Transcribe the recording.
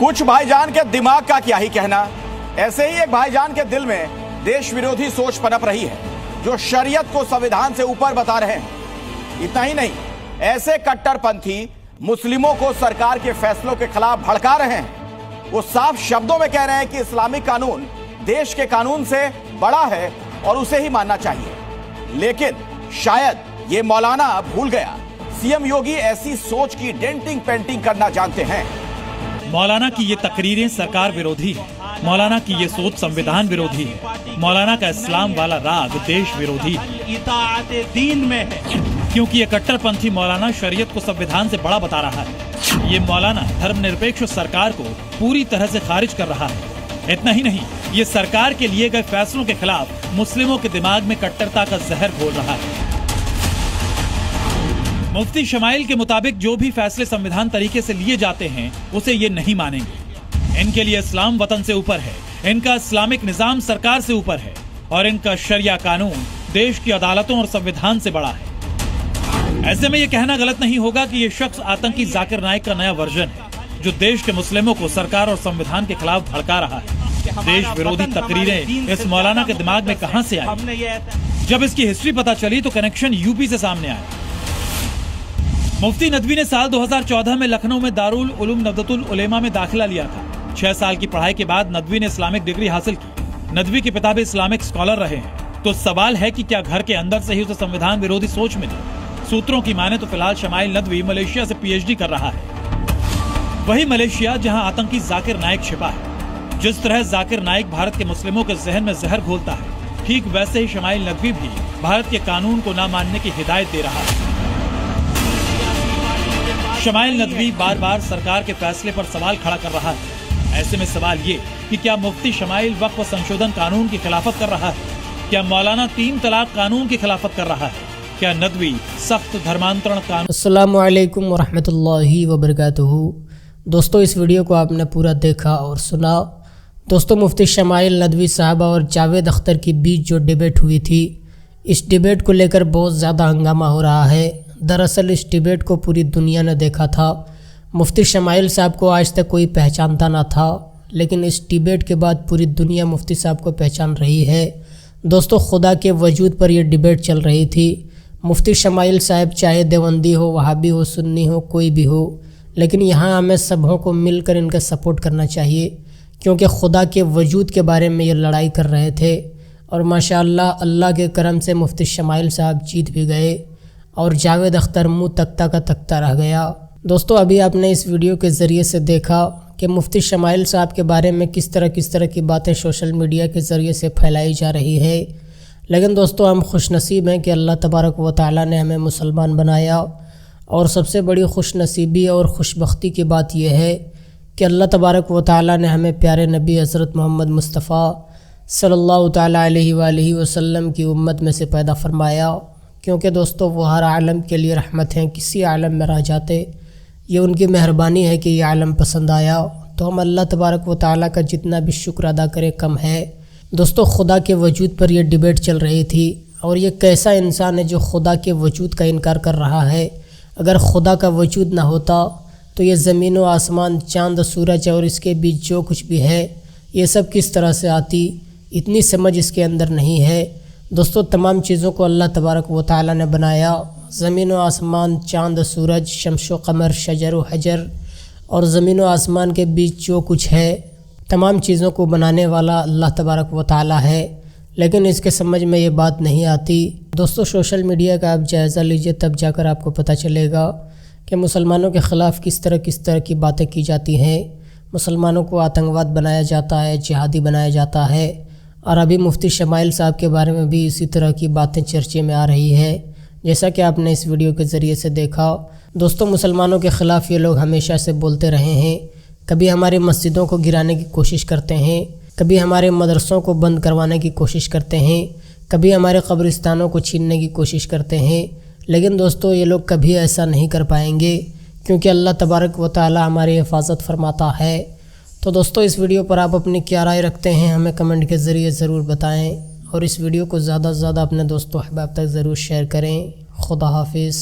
कुछ भाईजान के दिमाग का क्या ही कहना। ऐसे ही एक भाईजान के दिल में देश विरोधी सोच पनप रही है, जो शरीयत को संविधान से ऊपर बता रहे हैं। इतना ही नहीं, ऐसे कट्टरपंथी मुस्लिमों को सरकार के फैसलों के खिलाफ भड़का रहे हैं। वो साफ शब्दों में कह रहे हैं कि इस्लामिक कानून देश के कानून से बड़ा है और उसे ही मानना चाहिए। लेकिन शायद ये मौलाना भूल गया, सीएम योगी ऐसी सोच की डेंटिंग पेंटिंग करना जानते हैं। मौलाना की ये तकरीरें सरकार विरोधी है, मौलाना की ये सोच संविधान विरोधी है, मौलाना का इस्लाम वाला राग देश विरोधी है। इताअत दीन में है, क्योंकि ये कट्टरपंथी मौलाना शरीयत को संविधान से बड़ा बता रहा है। ये मौलाना धर्मनिरपेक्ष सरकार को पूरी तरह से खारिज कर रहा है। इतना ही नहीं, ये सरकार के लिए गए फैसलों के खिलाफ मुस्लिमों के दिमाग में कट्टरता का जहर घोल रहा है। मुफ्ती शमाइल के मुताबिक जो भी फैसले संविधान तरीके से लिए जाते हैं उसे ये नहीं मानेंगे। इनके लिए इस्लाम वतन से ऊपर है, इनका इस्लामिक निजाम सरकार से ऊपर है और इनका शरिया कानून देश की अदालतों और संविधान से बड़ा है। ऐसे में ये कहना गलत नहीं होगा कि ये शख्स आतंकी जाकिर नाइक का नया वर्जन है, जो देश के मुस्लिमों को सरकार और संविधान के खिलाफ भड़का रहा है। देश विरोधी तकरीरें इस मौलाना के दिमाग में कहां से आई? जब इसकी हिस्ट्री पता चली तो कनेक्शन यूपी से सामने आया। मुफ्ती नदवी ने साल 2014 में लखनऊ में दारुल उलूम नवदतुल उलेमा में दाखिला लिया था। 6 साल की पढ़ाई के बाद नदवी ने इस्लामिक डिग्री हासिल की। नदवी की पिता भी इस्लामिक स्कॉलर रहे हैं। तो सवाल है कि क्या घर के अंदर से ही उसे संविधान विरोधी सोच मिली? सूत्रों की माने तो फिलहाल शमाइल नदवी मलेशिया से पीएचडी कर रहा है। वही मलेशिया जहां आतंकी जाकिर नाइक छिपा है। जिस तरह जाकिर नाइक भारत के मुस्लिमों के जहन में जहर घोलता है, ठीक वैसे ही शमाइल नदवी भी भारत के कानून को न मानने की हिदायत दे रहा है। शमाइल नदवी बार बार सरकार के फैसले पर सवाल खड़ा कर रहा है। ऐसे में सवाल ये कि क्या मुफ्ती शमाइल वक्फ संशोधन कानून की खिलाफत कर रहा है? क्या मौलाना 3 तलाक कानून की खिलाफत कर रहा है? क्या नदवी सख्त धर्मांतरण कानून? अस्सलामु अलैकुम वरहमतुल्लाहि वबरकातुहू। दोस्तों, इस वीडियो को आपने पूरा देखा और सुना। दोस्तों, मुफ्ती शमाइल नदवी साहबा और जावेद अख्तर के बीच जो डिबेट हुई थी, इस डिबेट को लेकर बहुत ज़्यादा हंगामा हो रहा है। दरअसल इस डिबेट को पूरी दुनिया ने देखा था। मुफ्ती शमाइल साहब को आज तक कोई पहचानता ना था, लेकिन इस डिबेट के बाद पूरी दुनिया मुफ्ती साहब को पहचान रही है। दोस्तों, खुदा के वजूद पर यह डिबेट चल रही थी। मुफ्ती शमाइल साहब चाहे देवबंदी हो, वहाबी हो, सुन्नी हो, कोई भी हो, लेकिन यहाँ हमें सबों को मिलकर इनका सपोर्ट करना चाहिए, क्योंकि खुदा के वजूद के बारे में ये लड़ाई कर रहे थे। और माशाअल्लाह अल्लाह के करम से मुफ्ती शमाइल साहब जीत भी गए और जावेद अख्तर मुँह तख्ता का तख्ता रह गया। दोस्तों, अभी आपने इस वीडियो के ज़रिए से देखा कि मुफ्ती शमाइल साहब के बारे में किस तरह की बातें सोशल मीडिया के ज़रिए से फैलाई जा रही है। लेकिन दोस्तों, हम खुश नसीब हैं कि अल्लाह तबारक व तआला ने हमें मुसलमान बनाया। और सबसे बड़ी खुश नसीबी और खुशबख्ती की बात यह है कि अल्लाह तबारक व तआला ने हमें प्यारे नबी हज़रत मोहम्मद मुस्तफ़ा सल्लल्लाहु तआला अलैहि वसल्लम की उम्मत में से पैदा फरमाया। क्योंकि दोस्तों, वो हर आलम के लिए रहमत हैं। किसी आलम में रह जाते, ये उनकी मेहरबानी है कि ये आलम पसंद आया। तो हम अल्लाह तबारक व तआला का जितना भी शुक्र अदा करें कम है। दोस्तों, खुदा के वजूद पर यह डिबेट चल रही थी। और ये कैसा इंसान है जो खुदा के वजूद का इनकार कर रहा है? अगर खुदा का वजूद ना होता तो ये ज़मीन व आसमान, चाँद सूरज और इसके बीच जो कुछ भी है, ये सब किस तरह से आती? इतनी समझ इसके अंदर नहीं है। दोस्तों, तमाम चीज़ों को अल्लाह तबारक व तआला ने बनाया। ज़मीन व आसमान, चाँद सूरज, शम्स व कमर, शजर व हजर और ज़मीन व आसमान के बीच जो कुछ है, तमाम चीज़ों को बनाने वाला अल्लाह तबारक व तआला है। लेकिन इसके समझ में ये बात नहीं आती। दोस्तों, सोशल मीडिया का आप जायज़ा लीजिए, तब जाकर आपको पता चलेगा कि मुसलमानों के ख़िलाफ़ किस तरह की बातें की जाती हैं। मुसलमानों को आतंकवाद बनाया जाता है, जिहादी बनाया जाता है। और अभी मुफ्ती शमाइल साहब के बारे में भी इसी तरह की बातें चर्चे में आ रही है, जैसा कि आपने इस वीडियो के ज़रिए से देखा। दोस्तों, मुसलमानों के ख़िलाफ़ ये लोग हमेशा से बोलते रहे हैं। कभी हमारी मस्जिदों को गिराने की कोशिश करते हैं, कभी हमारे मदरसों को बंद करवाने की कोशिश करते हैं, कभी हमारे कब्रिस्तानों को छीनने की कोशिश करते हैं। लेकिन दोस्तों, ये लोग कभी ऐसा नहीं कर पाएंगे, क्योंकि अल्लाह तबारक व तआला हमारी हिफाजत फरमाता है। तो दोस्तों, इस वीडियो पर आप अपनी क्या राय रखते हैं, हमें कमेंट के ज़रिए ज़रूर बताएं। और इस वीडियो को ज़्यादा से ज़्यादा अपने दोस्तों अहबाब तक ज़रूर शेयर करें। खुदा हाफिज़।